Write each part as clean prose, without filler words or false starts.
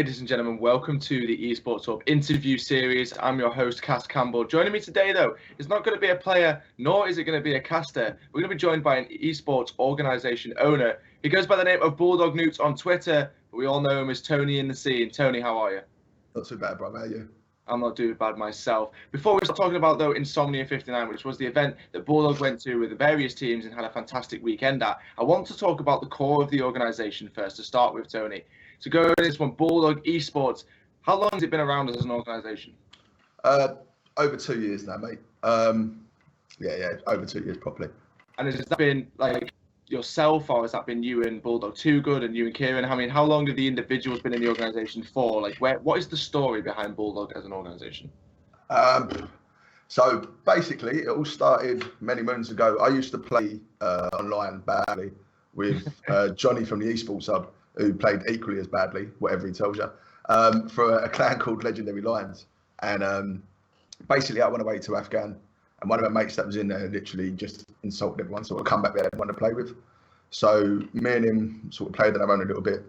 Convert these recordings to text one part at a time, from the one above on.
Ladies and gentlemen, welcome to the Esports Hub interview series. I'm your host, Cass Campbell. Joining me today, though, is not going to be a player, nor is it going to be a caster. We're going to be joined by an esports organisation owner. He goes by the name of Bulldog Newts on Twitter, but we all know him as Tony in the scene. Tony, how are you? Not too bad, bro. How are you? I'm not too bad myself. Before we start talking about, though, Insomnia 59, which was the event that Bulldog went to with the various teams and had a fantastic weekend at, I want to talk about the core of the organisation first, to start with, Tony. So go into this one, Bulldog Esports. How long has it been around as an organisation? Over 2 years now, mate. Over 2 years properly. And has that been like yourself, or has that been you and Bulldog Too Good and you and Kieran? I mean, how long have the individuals been in the organisation for? Like, what is the story behind Bulldog as an organisation? So basically, it all started many moons ago. I used to play online badly with Johnny from the Esports ESHUB, who played equally as badly, whatever he tells you, for a clan called Legendary Lions. And basically, I went away to Afghan, and one of my mates that was in there literally just insulted everyone, so I come back there and wanted to play with. So me and him sort of played on our own a little bit,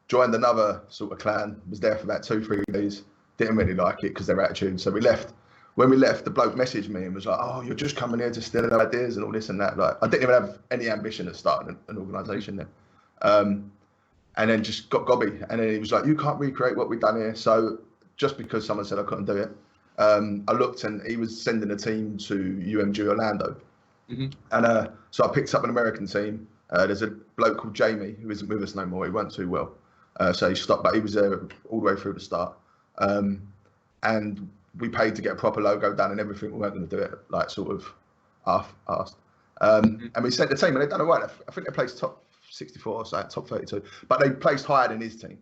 joined another sort of clan, was there for about 2-3 days, didn't really like it because their attitude, so we left. When we left, the bloke messaged me and was like, "Oh, you're just coming here to steal our ideas and all this and that." Like, I didn't even have any ambition of starting an organisation then. And then just got gobby. And then he was like, "You can't recreate what we've done here." So just because someone said I couldn't do it, I looked and he was sending a team to UMG Orlando. Mm-hmm. And so I picked up an American team. There's a bloke called Jamie who isn't with us no more. He went too well. So he stopped, but he was there all the way through the start. And we paid to get a proper logo done and everything. We weren't going to do it like sort of half-assed. And we sent the team and they've done all right. I think they placed top 64, so top 32, but they placed higher than his team.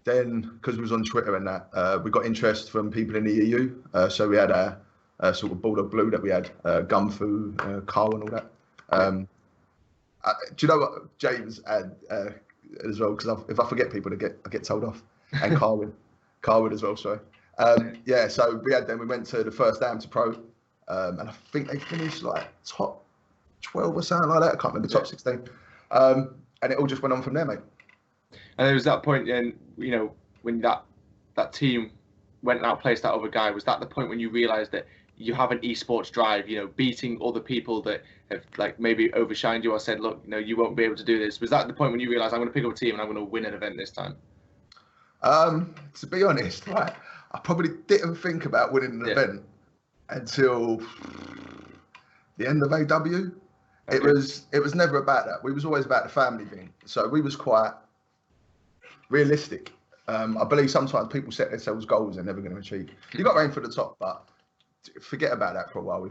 Then, because we was on Twitter and that, we got interest from people in the EU. So we had a sort of Bulldog Blue that we had, Gumfu, Carl and all that. Do you know what James had as well? Because if I forget people, I get told off. And Carwin as well, sorry. So we had them. We went to the first amateur pro, and I think they finished like top 12 or something like that. I can't remember, top 16. And it all just went on from there, mate. And there was that point, and when that team went and outplaced that other guy, was that the point when you realised that you have an esports drive, beating other people that have like maybe overshined you or said, "Look, you won't be able to do this"? Was that the point when you realised, I'm going to pick up a team and I'm going to win an event this time? To be honest, right, I probably didn't think about winning an event until the end of AW. Okay. It was never about that. We was always about the family thing. So we was quite realistic. I believe sometimes people set themselves goals they're never going to achieve. You got to aim for the top, but forget about that for a while.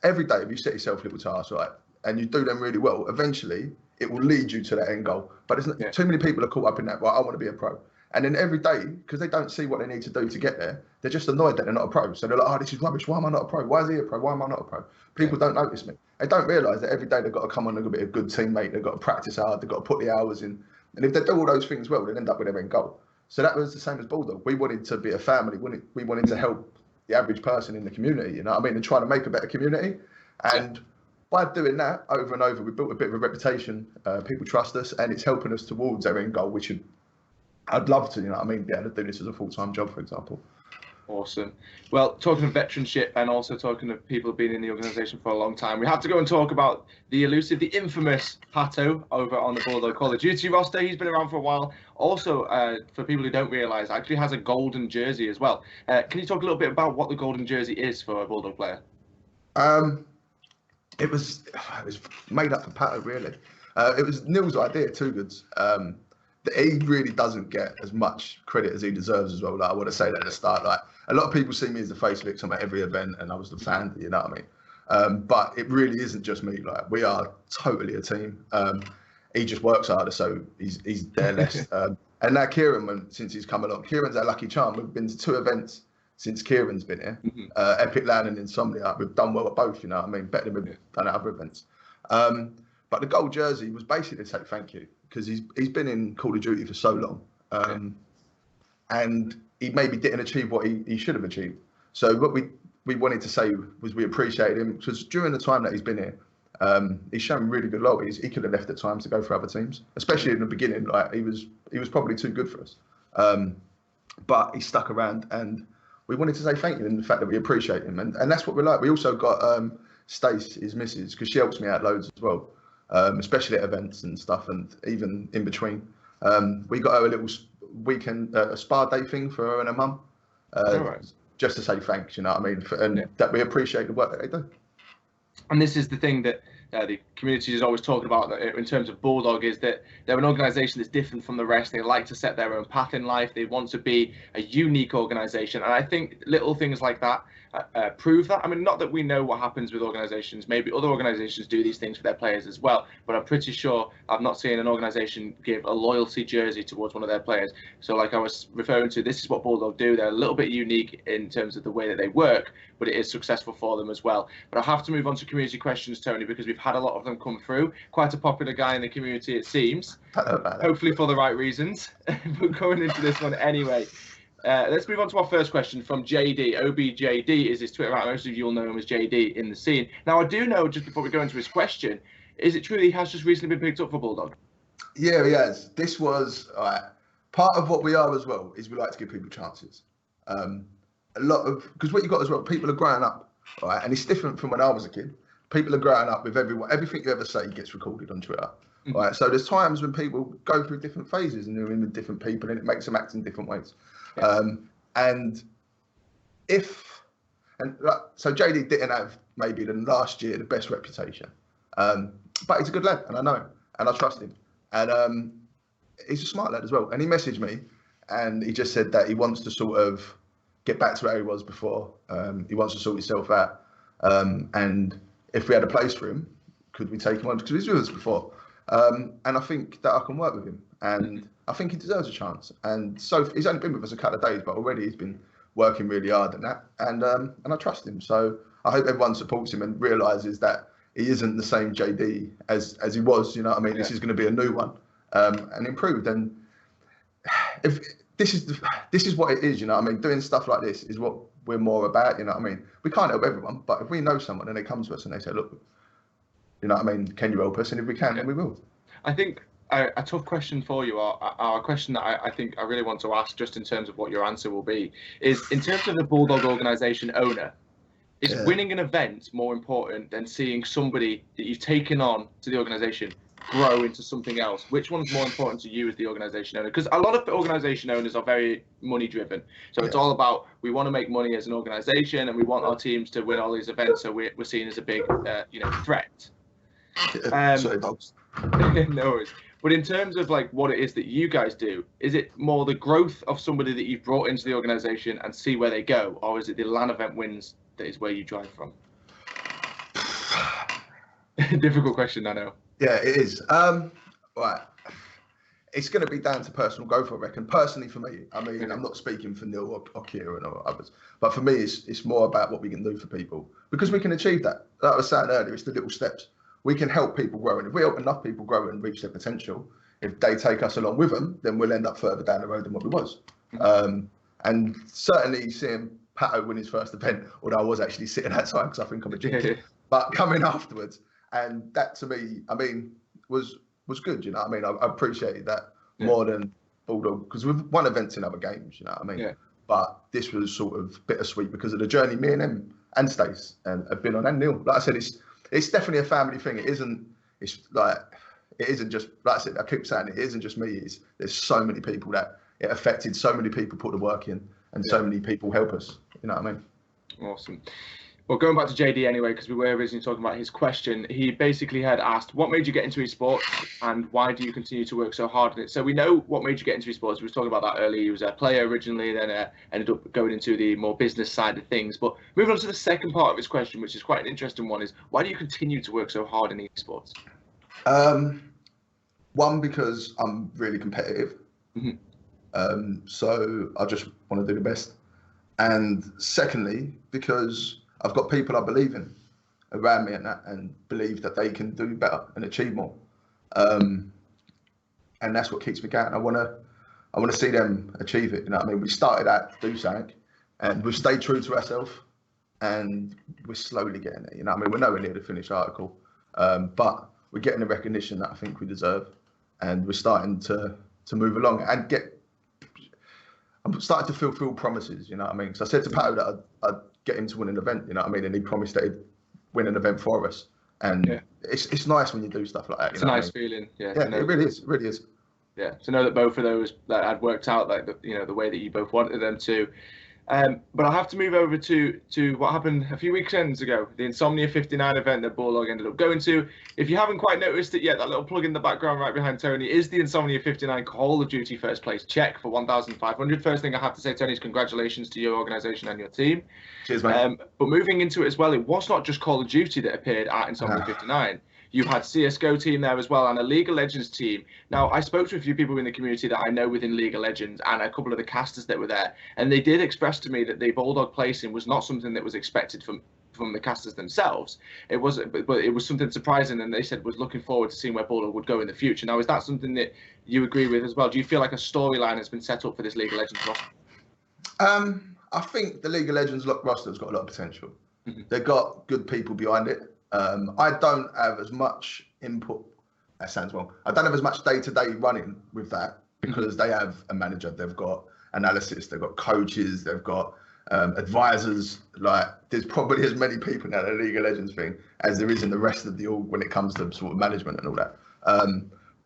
Every day, if you set yourself little tasks, right, and you do them really well, eventually it will lead you to that end goal. But too many people are caught up in that. Right, I want to be a pro. And then every day, because they don't see what they need to do to get there, they're just annoyed that they're not a pro. So they're like, "Oh, this is rubbish. Why am I not a pro? Why is he a pro? Why am I not a pro?" People don't notice me. They don't realise that every day they've got to come on and be a good teammate. They've got to practice hard. They've got to put the hours in. And if they do all those things well, they'll end up with their end goal. So that was the same as Bulldog. We wanted to be a family. We wanted to help the average person in the community, you know what I mean, and try to make a better community. And by doing that over and over, we built a bit of a reputation. People trust us, and it's helping us towards our end goal, which I'd love to, be able to do this as a full-time job, for example. Awesome. Well, talking of veteranship and also talking of people being in the organisation for a long time, we have to go and talk about the elusive, the infamous Pato over on the Bulldog Call of Duty roster. He's been around for a while. Also, for people who don't realise, actually has a golden jersey as well. Can you talk a little bit about what the golden jersey is for a Bulldog player? It was made up for Pato, really. It was Neil's idea, Too Goods. He really doesn't get as much credit as he deserves as well. Like, I want to say that at the start. Like, a lot of people see me as the face victim at every event, and I was the fan. You know what I mean? But it really isn't just me. Like, we are totally a team. He just works harder, so he's there less. And now Kieran, since he's come along, Kieran's our lucky charm. We've been to 2 events since Kieran's been here. Epic Land and Insomnia. We've done well at both. You know what I mean? Better than we've done at other events. But the gold jersey was basically to say thank you, because he's been in Call of Duty for so long, and he maybe didn't achieve what he should have achieved. So what we wanted to say was we appreciated him, because during the time that he's been here, He's shown really good loyalty. He could have left at times to go for other teams, especially in the beginning. Like he was probably too good for us, but he stuck around, and we wanted to say thank you and the fact that we appreciate him, and that's what we like. We also got Stace, his missus, because she helps me out loads as well, especially at events and stuff, and even in between. We got her a little weekend a spa day thing for her and her mum, just to say thanks. You know what I mean? And that we appreciate the work that they do. And this is the thing that the community is always talking about in terms of Bulldog, is that they're an organisation that's different from the rest. They like to set their own path in life. They want to be a unique organisation. And I think little things like that prove that. I mean, not that we know what happens with organisations. Maybe other organisations do these things for their players as well. But I'm pretty sure I've not seen an organisation give a loyalty jersey towards one of their players. So like I was referring to, this is what Bulldog do. They're a little bit unique in terms of the way that they work, but it is successful for them as well. But I have to move on to community questions, Tony, because we've had a lot of them come through. Quite a popular guy in the community, it seems. Hopefully for the right reasons. But going into this one anyway. Let's move on to our first question from JD. OBJD is his Twitter account. Most of you will know him as JD in the scene. Now, I do know, just before we go into his question, is it true that he has just recently been picked up for Bulldog? Yeah, he has. This was part of what we are as well, is we like to give people chances. A lot of, because what you got as well, people are growing up, right? And it's different from when I was a kid. People are growing up with everything you ever say gets recorded on Twitter. Mm-hmm. Right? So there's times when people go through different phases and they're in with different people, and it makes them act in different ways. Yeah. So JD didn't have maybe last year the best reputation, but he's a good lad, and I know him, and I trust him, and he's a smart lad as well. And he messaged me, and he just said that he wants to sort of get back to where he was before. He wants to sort himself out, and if we had a place for him, could we take him on? Because he was with us before, and I think that I can work with him, and I think he deserves a chance. And so he's only been with us a couple of days, but already he's been working really hard at that, and I trust him. So I hope everyone supports him and realises that he isn't the same JD as he was. You know what I mean? Yeah. This is going to be a new one, and improved. And if this is what it is, you know what I mean? Doing stuff like this is what we're more about. You know what I mean? We can't help everyone, but if we know someone and they come to us and they say, look, you know what I mean, can you help us? And if we can, then we will. I think a tough question for you, or a question that I think I really want to ask, just in terms of what your answer will be, is in terms of the Bulldog organisation owner, is winning an event more important than seeing somebody that you've taken on to the organisation grow into something else? Which one's more important to you as the organisation owner? Because a lot of organisation owners are very money driven. So it's all about, we want to make money as an organisation, and we want our teams to win all these events, so we're seen as a big threat. Sorry, dogs. No worries. But in terms of like what it is that you guys do, is it more the growth of somebody that you've brought into the organisation and see where they go, or is it the LAN event wins that is where you drive from? Difficult question, I know. Yeah, it is. Right. It's going to be down to personal growth, I reckon. Personally, for me, I mean, I'm not speaking for Neil or Kieran or others, but for me, it's more about what we can do for people, because we can achieve that. Like I was saying earlier, it's the little steps. We can help people grow, and if we help enough people grow and reach their potential, if they take us along with them, then we'll end up further down the road than what we was. And certainly seeing Pato win his first event, although I was actually sitting outside because I think I'm a jinx, but coming afterwards, and that to me, I mean, was good. You know what I mean? I appreciated that more than Bulldog, because we've won events in other games. You know what I mean? Yeah. But this was sort of bittersweet because of the journey me and him and Stace and have been on, and Neil. Like I said, it's definitely a family thing. It isn't just, like I said, I keep saying it isn't just me. There's so many people that it affected. So many people put the work in, and so many people help us. You know what I mean? Awesome. Well, going back to JD anyway, because we were originally talking about his question, he basically had asked, what made you get into esports, and why do you continue to work so hard in it? So we know what made you get into esports. We were talking about that earlier. He was a player originally, then ended up going into the more business side of things. But moving on to the second part of his question, which is quite an interesting one, is why do you continue to work so hard in esports? One, because I'm really competitive. So I just want to do the best. And secondly, because I've got people I believe in around me and believe that they can do better and achieve more. And that's what keeps me going. I want to see them achieve it. You know what I mean? We started out to do something, and we've stayed true to ourselves, and we're slowly getting there. You know what I mean? We're nowhere near the finished article. But we're getting the recognition that I think we deserve, and we're starting to move along and I'm starting to fulfill promises, you know what I mean? So I said to Pato that I'd get him to win an event, you know what I mean? And he promised that he'd win an event for us. And it's nice when you do stuff like that. It's a nice feeling. Yeah, it really is. It really is. Yeah, to know that both of those that had worked out, like the way that you both wanted them to. But I'll have to move over to what happened a few weekends ago, the Insomnia 59 event that Bulldog ended up going to. If you haven't quite noticed it yet, that little plug in the background right behind Tony is the Insomnia 59 Call of Duty first place check for 1,500. First thing I have to say, Tony, is congratulations to your organisation and your team. Cheers, mate. But moving into it as well, it was not just Call of Duty that appeared at Insomnia 59. You had CSGO team there as well and a League of Legends team. Now, I spoke to a few people in the community that I know within League of Legends and a couple of the casters that were there, and they did express to me that the Bulldog placing was not something that was expected from the casters themselves. It was, but it was something surprising, and they said was looking forward to seeing where Bulldog would go in the future. Now, is that something that you agree with as well? Do you feel like a storyline has been set up for this League of Legends roster? I think the League of Legends roster's got a lot of potential. They've got good people behind it. I don't have as much input. That sounds wrong. I don't have as much day-to-day running with that because they have a manager, they've got analysis, they've got coaches, they've got advisors. Like, there's probably as many people now in the League of Legends thing as there is in the rest of the org when it comes to sort of management and all that.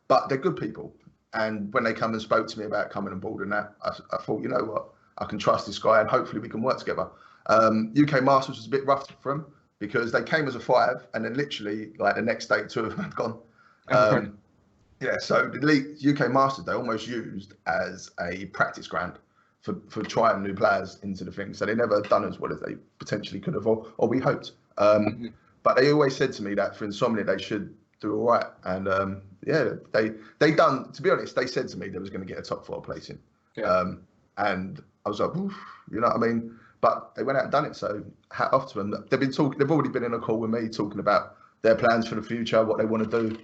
But they're good people. And when they come and spoke to me about coming on board and that, I thought, you know what, I can trust this guy and hopefully we can work together. UK Masters was a bit rough for them, because they came as a 5 and then literally like the next day 2 of them had gone. So the League UK Masters, they almost used as a practice ground for trying new players into the thing. So they never done as well as they potentially could have, or we hoped. But they always said to me that for Insomnia, they should do all right. And they done, to be honest, they said to me they was going to get a top 4 placing. And I was like, oof, you know what I mean? But they went out and done it, so hat off to them. They've already been in a call with me talking about their plans for the future, what they want to do.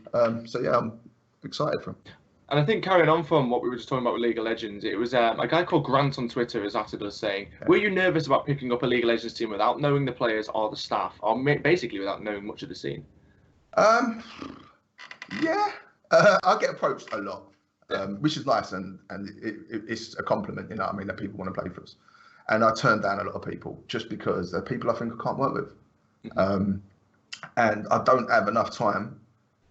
So yeah, I'm excited for them. And I think carrying on from what we were just talking about with League of Legends, it was a guy called Grant on Twitter has after us saying, were you nervous about picking up a League of Legends team without knowing the players or the staff, or basically without knowing much of the scene? Yeah, I get approached a lot, which is nice, and it's a compliment, you know what I mean, that people want to play for us. And I turned down a lot of people just because they're people I think I can't work with. And I don't have enough time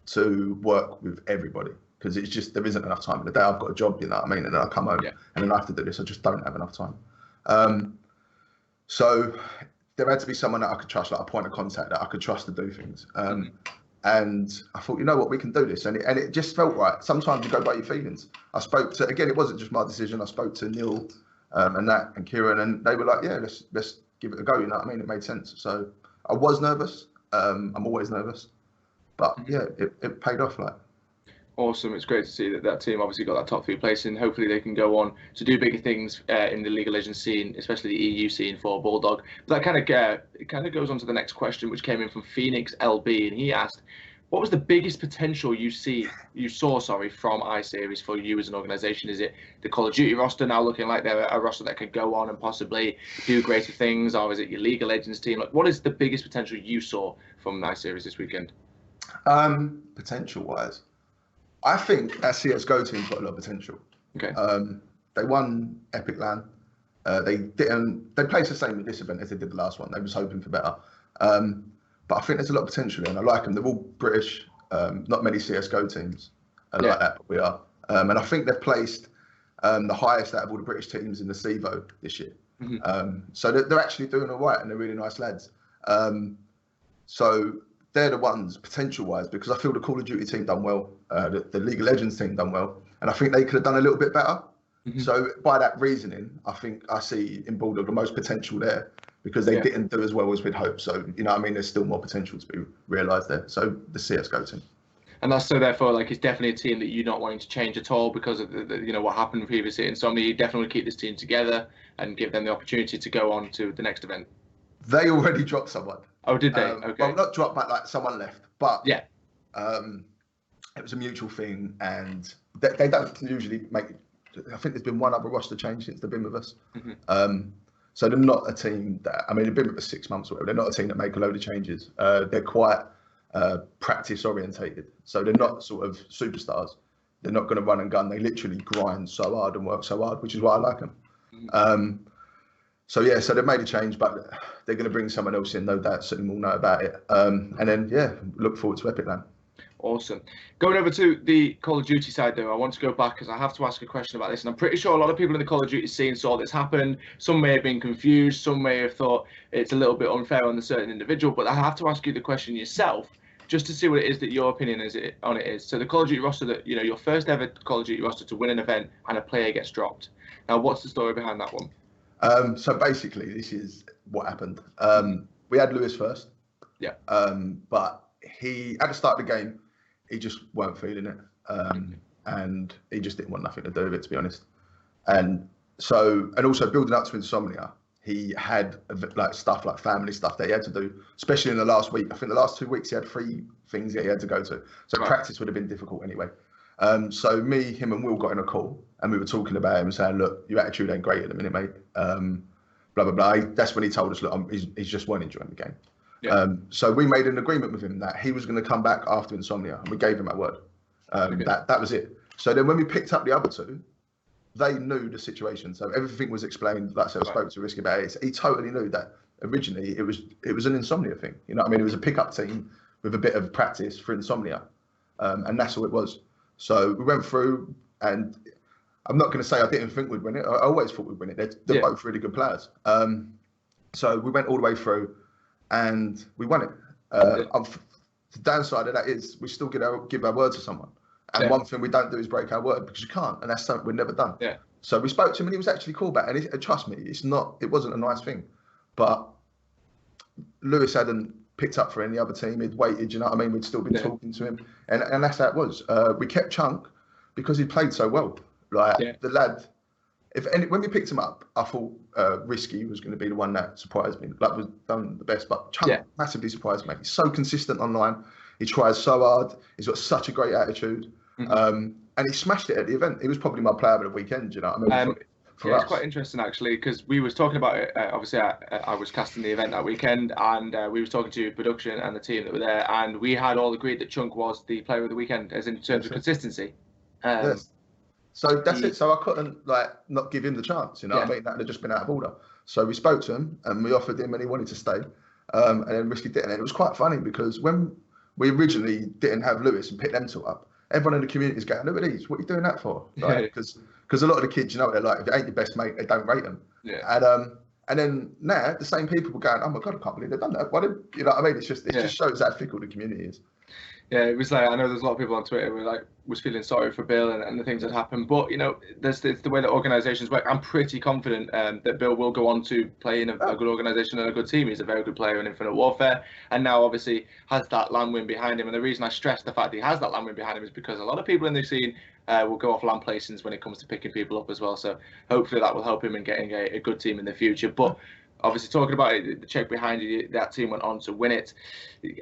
to work with everybody because it's just, there isn't enough time in the day. I've got a job, you know what I mean? And then I come home and then I have to do this. I just don't have enough time. So there had to be someone that I could trust, like a point of contact that I could trust to do things. And I thought, you know what, we can do this. And it just felt right. Sometimes you go by your feelings. I spoke to, again, it wasn't just my decision. I spoke to Neil and Nat and Kieran, and they were like, yeah, let's give it a go. You know what I mean? It made sense. So I was nervous. I'm always nervous, but yeah, it paid off. Like, awesome. It's great to see that team obviously got that top 3 place, and hopefully they can go on to do bigger things in the League of Legends scene, especially the EU scene for Bulldog. But that kind of goes on to the next question, which came in from Phoenix LB, and he asked, what was the biggest potential you saw from iSeries for you as an organisation? Is it the Call of Duty roster now looking like they're a roster that could go on and possibly do greater things, or is it your League of Legends team? Like, what is the biggest potential you saw from iSeries this weekend? Potential-wise, I think our CSGO team's got a lot of potential. Okay. They won Epic LAN. They placed the same with this event as they did the last one. They was hoping for better. But I think there's a lot of potential there, and I like them. They're all British. Not many CSGO teams are like that, but we are. And I think they've placed the highest out of all the British teams in the CEVO this year. So they're actually doing all right, and they're really nice lads. So they're the ones, potential-wise, because I feel the Call of Duty team done well, the League of Legends team done well, and I think they could have done a little bit better. So by that reasoning, I think I see in Bulldog the most potential there, because they didn't do as well as we'd hoped. So, you know what I mean, there's still more potential to be realised there. So the CSGO team. And that's so therefore, like, it's definitely a team that you're not wanting to change at all because of what happened previously in Insomnia. You definitely want to keep this team together and give them the opportunity to go on to the next event. They already dropped someone. Oh, did they? Okay. Well, not dropped, but like someone left. But yeah, it was a mutual thing, and they don't usually make. I think there's been one other roster change since they've been with us. So they're not a team that, I mean, they've been with us 6 months or whatever. They're not a team that make a load of changes. They're quite practice orientated. So they're not sort of superstars. They're not going to run and gun. They literally grind so hard and work so hard, which is why I like them. So yeah, so they've made a change, but they're going to bring someone else in, no doubt. Soon we'll know about it. And then yeah, look forward to Epic Land. Awesome. Going over to the Call of Duty side, though, I want to go back because I have to ask a question about this. And I'm pretty sure a lot of people in the Call of Duty scene saw this happen. Some may have been confused. Some may have thought it's a little bit unfair on a certain individual. But I have to ask you the question yourself, just to see what it is that your opinion on it is. So the Call of Duty roster, that your first ever Call of Duty roster to win an event and a player gets dropped. Now, what's the story behind that one? So basically, this is what happened. We had Lewis first. Yeah. But he, at the start of the game, he just weren't feeling it. And he just didn't want nothing to do with it, to be honest. And also building up to Insomnia, he had like stuff like family stuff that he had to do, especially in the last week. I think the last 2 weeks he had 3 things that he had to go to. So practice would have been difficult anyway. So me, him and Will got in a call and we were talking about him and saying, look, your attitude ain't great at the minute, mate. Blah, blah, blah. That's when he told us, look, he's just weren't enjoying the game. Yeah. So we made an agreement with him that he was going to come back after Insomnia, and we gave him that word. That was it. So then when we picked up the other 2, they knew the situation. So everything was explained. Like I said, I spoke to Risky about it. He totally knew that originally it was an Insomnia thing. You know what I mean? It was a pickup team with a bit of practice for Insomnia, and that's all it was. So we went through, and I'm not going to say I didn't think we'd win it. I always thought we'd win it. They're both really good players. So we went all the way through. And we won it. The downside of that is we still give our word to someone. And one thing we don't do is break our word, because you can't, and that's something we've never done. Yeah. So we spoke to him, and he was actually cool back. And trust me, it wasn't a nice thing. But Lewis hadn't picked up for any other team. He'd waited, you know what I mean? We'd still been talking to him, and that's how it was. We kept Chunk because he played so well. Like the lad. When we picked him up, I thought Risky was going to be the one that surprised me. That was done the best, but Chunk massively surprised me. He's so consistent online. He tries so hard. He's got such a great attitude, and he smashed it at the event. He was probably my player of the weekend. You know what I mean? For us. It's quite interesting actually, because we was talking about it. Obviously, I was casting the event that weekend, and we was talking to production and the team that were there, and we had all agreed that Chunk was the player of the weekend, as in terms of consistency. Yes. So that's it. So I couldn't not give him the chance, you know what I mean? That would have just been out of order. So we spoke to him and we offered him, and he wanted to stay. And then Risky didn't. And it was quite funny because when we originally didn't have Lewis and picked them 2 up, everyone in the community is going, look at these, what are you doing that for? Because a lot of the kids, you know what they're like, if it ain't your best mate, they don't rate them. Yeah. And then now the same people were going, oh my God, I can't believe they've done that. Why did, you know what I mean? It just shows how fickle the community is. Yeah, it was like, I know there's a lot of people on Twitter who was feeling sorry for Bill and the things that happened, but it's the way that organisations work. I'm pretty confident that Bill will go on to play in a good organisation and a good team. He's a very good player in Infinite Warfare, and now obviously has that land win behind him. And the reason I stress the fact that he has that land win behind him is because a lot of people in the scene will go off land placings when it comes to picking people up as well. So hopefully that will help him in getting a good team in the future. But obviously, talking about it, the check behind you, that team went on to win it,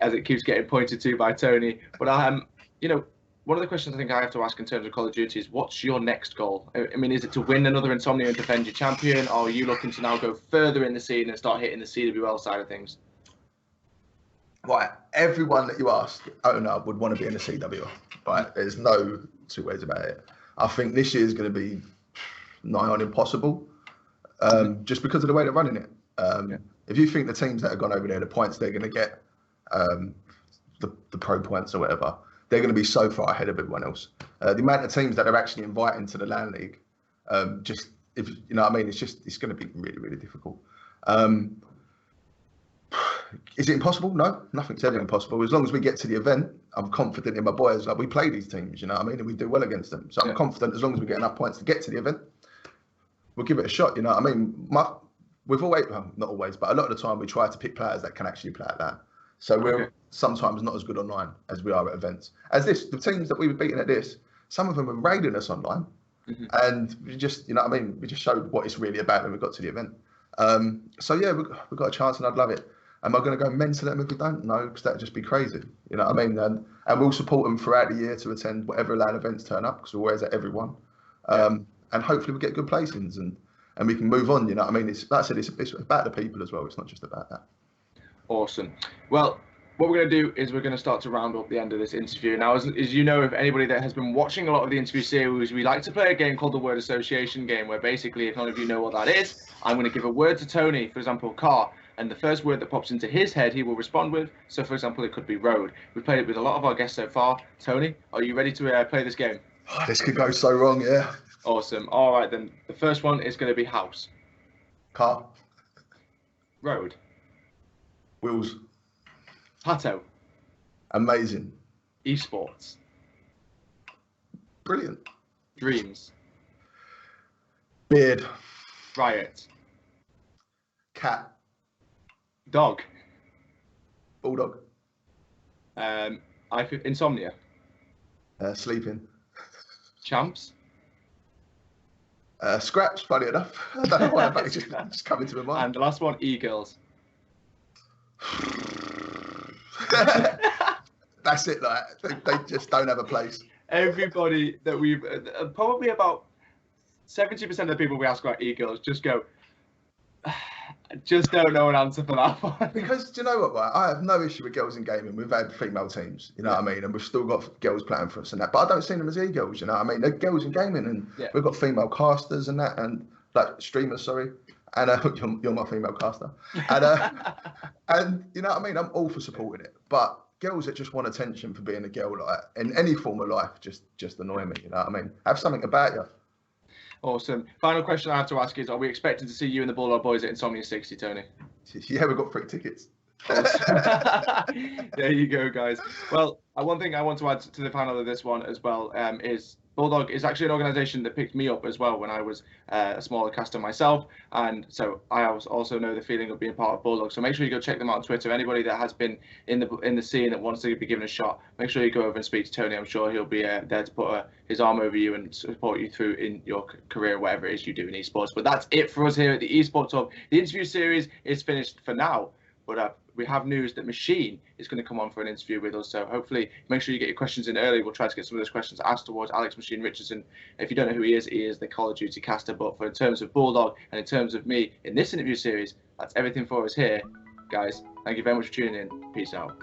as it keeps getting pointed to by Tony. But one of the questions I think I have to ask in terms of Call of Duty is, what's your next goal? I mean, is it to win another Insomnia and defend your champion, or are you looking to now go further in the scene and start hitting the CWL side of things? Right, everyone that you ask, owner, would want to be in the CWL. Right, there's no 2 ways about it. I think this year is going to be nigh on impossible, just because of the way they're running it. If you think the teams that have gone over there, the points they're going to get, the pro points or whatever, they're going to be so far ahead of everyone else. The amount of teams that they're actually inviting to the LAN League, if you know what I mean, it's going to be really, really difficult. Is it impossible? No, nothing's ever impossible. As long as we get to the event, I'm confident in my boys. We play these teams, you know what I mean, and we do well against them. So I'm confident as long as we get enough points to get to the event, we'll give it a shot. You know what I mean? We've always, well, not always, but a lot of the time we try to pick players that can actually play at that. So we're sometimes not as good online as we are at events. The teams that we were beating at this, some of them were raiding us online, and we just, you know what I mean, we just showed what it's really about when we got to the event. So yeah, we've got a chance, and I'd love it. Am I going to go mental at them if we don't? No, because that'd just be crazy. You know what I mean? And we'll support them throughout the year to attend whatever LAN events turn up, because we're always at everyone. And hopefully we get good placings and we can move on. You know what I mean? It's, like I said, it's about the people as well. It's not just about that. Awesome. Well, what we're going to do is we're going to start to round up the end of this interview. Now, as you know, if anybody that has been watching a lot of the interview series, we like to play a game called the word association game, where basically, if none of you know what that is, I'm going to give a word to Tony, for example, car, and the first word that pops into his head, he will respond with. So, for example, it could be road. We've played it with a lot of our guests so far. Tony, are you ready to play this game? Oh, this could go so wrong, yeah. Awesome. All right, then. The first one is going to be house. Car. Road. Wheels. Pato. Amazing. Esports. Brilliant. Dreams. Beard. Riot. Cat. Dog. Bulldog. Insomnia. Sleeping. Champs. Scraps, funny enough. I don't know why, but it's just coming to my mind. And the last one, e-girls. That's it, like they just don't have a place. Everybody that we've probably about 70% of the people we ask about e-girls just go, just don't know an answer for that one. Because do you know what, right? I have no issue with girls in gaming. We've had female teams, you know what I mean, and we've still got girls playing for us and that. But I don't see them as e-girls, you know what I mean? They're girls in gaming, and we've got female casters and that, and like streamers, sorry. And you're my female caster, and you know what I mean. I'm all for supporting it, but girls that just want attention for being a girl, like in any form of life, just annoy me. You know what I mean? Have something about you. Awesome. Final question I have to ask is: are we expecting to see you and the Bulldog boys at Insomnia 60, Tony? Yeah, we've got free tickets. There you go, guys. Well, one thing I want to add to the panel of this one as well is Bulldog is actually an organisation that picked me up as well when I was a smaller caster myself, and so I also know the feeling of being part of Bulldog. So make sure you go check them out on Twitter. Anybody that has been in the scene that wants to be given a shot, make sure you go over and speak to Tony. I'm sure he'll be there to put his arm over you and support you through in your career, whatever it is you do in esports. But that's it for us here at the Esports Hub. The interview series is finished for now, but we have news that Machine is going to come on for an interview with us. So hopefully make sure you get your questions in early. We'll try to get some of those questions asked towards Alex Machine Richardson. If you don't know who he is the Call of Duty caster. But in terms of Bulldog and in terms of me in this interview series, that's everything for us here. Guys, thank you very much for tuning in. Peace out.